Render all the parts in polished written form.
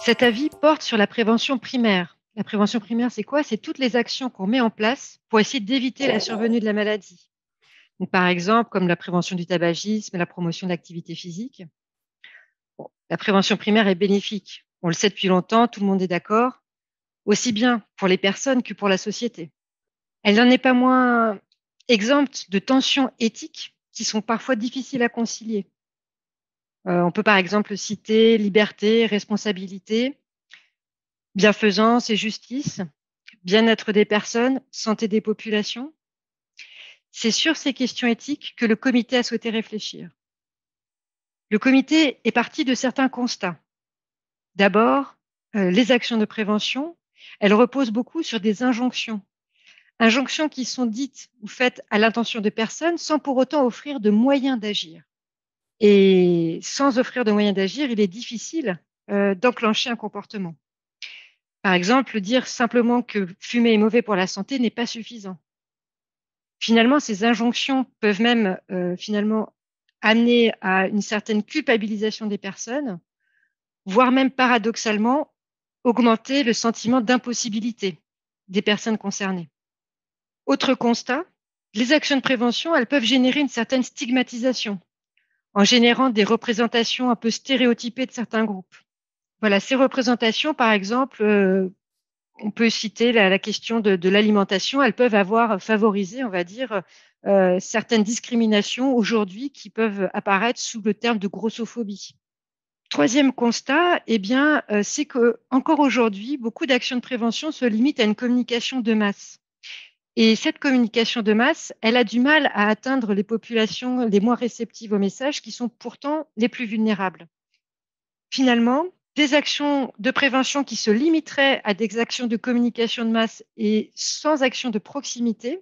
Cet avis porte sur la prévention primaire. La prévention primaire, c'est quoi? C'est toutes les actions qu'on met en place pour essayer d'éviter la survenue de la maladie. Donc, par exemple, comme la prévention du tabagisme, la promotion de l'activité physique. Bon, la prévention primaire est bénéfique. On le sait depuis longtemps, tout le monde est d'accord, aussi bien pour les personnes que pour la société. Elle n'en est pas moins exempte de tensions éthiques qui sont parfois difficiles à concilier. On peut par exemple citer liberté, responsabilité, bienfaisance et justice, bien-être des personnes, santé des populations. C'est sur ces questions éthiques que le comité a souhaité réfléchir. Le comité est parti de certains constats. D'abord, les actions de prévention, elles reposent beaucoup sur des injonctions. Injonctions qui sont dites ou faites à l'intention de personnes sans pour autant offrir de moyens d'agir. Et sans offrir de moyens d'agir, il est difficile d'enclencher un comportement. Par exemple, dire simplement que fumer est mauvais pour la santé n'est pas suffisant. Finalement, ces injonctions peuvent même amener à une certaine culpabilisation des personnes, voire même paradoxalement augmenter le sentiment d'impossibilité des personnes concernées. Autre constat, les actions de prévention, elles peuvent générer une certaine stigmatisation en générant des représentations un peu stéréotypées de certains groupes. Voilà, ces représentations, par exemple, on peut citer la question de l'alimentation. Elles peuvent avoir favorisé, on va dire, certaines discriminations aujourd'hui qui peuvent apparaître sous le terme de grossophobie. Troisième constat, eh bien, c'est qu'encore aujourd'hui, beaucoup d'actions de prévention se limitent à une communication de masse. Et cette communication de masse, elle a du mal à atteindre les populations les moins réceptives aux messages qui sont pourtant les plus vulnérables. Finalement, des actions de prévention qui se limiteraient à des actions de communication de masse et sans action de proximité,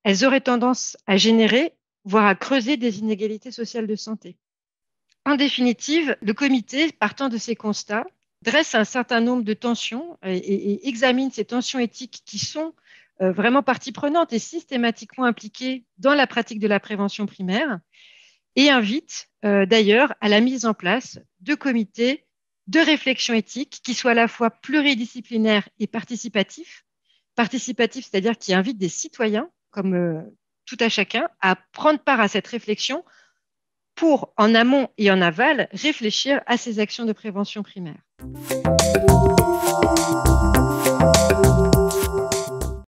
elles auraient tendance à générer, voire à creuser des inégalités sociales de santé. En définitive, le comité, partant de ces constats, dresse un certain nombre de tensions et examine ces tensions éthiques qui sont vraiment partie prenante et systématiquement impliquées dans la pratique de la prévention primaire et invite d'ailleurs à la mise en place de comités de réflexion éthique qui soient à la fois pluridisciplinaires et participatifs. Participatifs, c'est-à-dire qui invitent des citoyens, comme tout à chacun, à prendre part à cette réflexion pour, en amont et en aval, réfléchir à ces actions de prévention primaire.